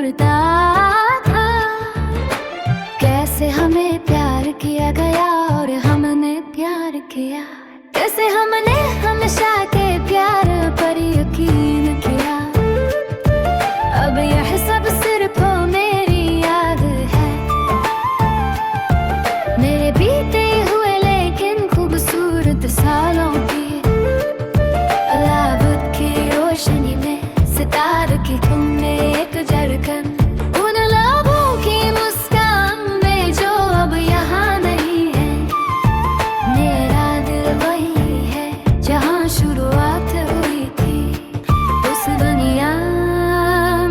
उड़ता था। कैसे हमें प्यार किया गया और हमने प्यार किया, कैसे हमने हमेशा के प्यार पर यकीन किया। अब यह सब सिर्फ मेरी याद है, मेरे बीते हुए लेकिन खूबसूरत सालों की। लाबुत की रोशनी में सितारे की धुन में एक धड़कन, उन लोगों की मुस्कान में जो अब यहाँ नहीं है। मेरा दिल वही है जहाँ शुरुआत हुई थी, उस दुनिया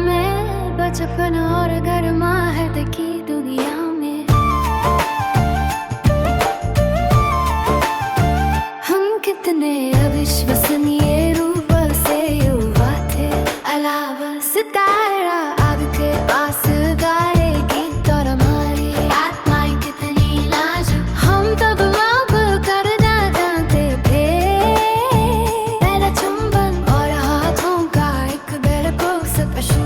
में बचपन और गर्माहट की दुनिया में। हम कितने अविश्वसनीय रूप से युवा थे। अलावा सितारा आपके पास गाए गीत और हमारी आत्माएं कितनी नाजुक, हम तब माफ करना जानते थे। पहला चुंबन और हाथों का एक बेरखौफ स्पर्शू,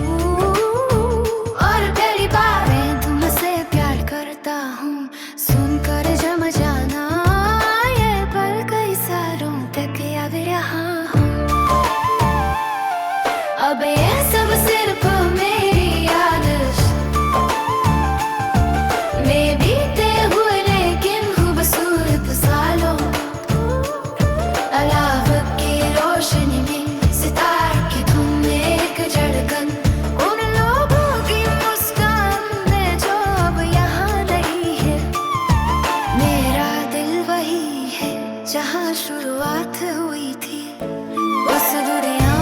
और पहली बार मैं तुमसे प्यार करता हूँ सुनकर जम जाना। ये पल कई सालों तक याद रहा हूँ। अब ये सब सिर्फ मेरी याद में बीते हुए लेकिन खूबसूरत सालों। अलावा की रोशनी में सितारे की धुन में एक धड़कन, उन लोगों की मुस्कान में जो अब यहाँ नहीं है। मेरा दिल वही है जहाँ शुरुआत हुई थी, उस दुनिया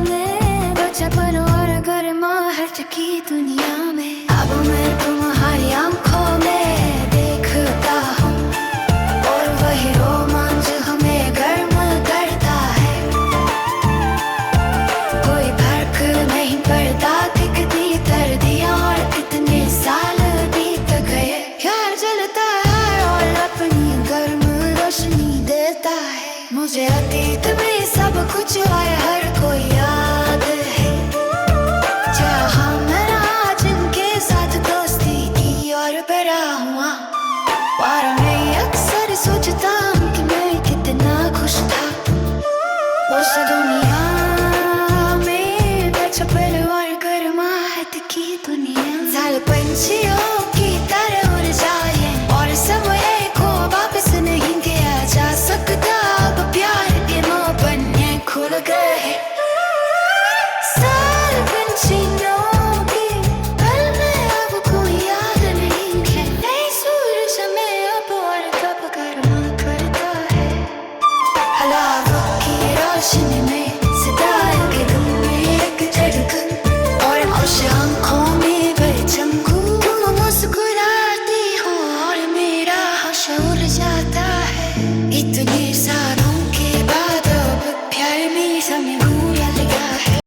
में बचपन और गर्माहट की दुनिया में। अब मैं तुम्हारी आंखों में देखता हूँ और वही रोमांच हमें गर्म करता है। कोई फर्क नहीं पड़ता कि कितनी सर्दियाँ और कितने साल बीत गए। प्यार जलता है और अपनी गर्म रोशनी देता है। मुझे अतीत में सब कुछ और हर कोई याद है, जहाँ मैंने जिनके साथ दोस्ती की और बड़ा हुआ। और मैं अक्सर सोचता हूँ कि मैं कितना खुश था उस दुनिया में बचपन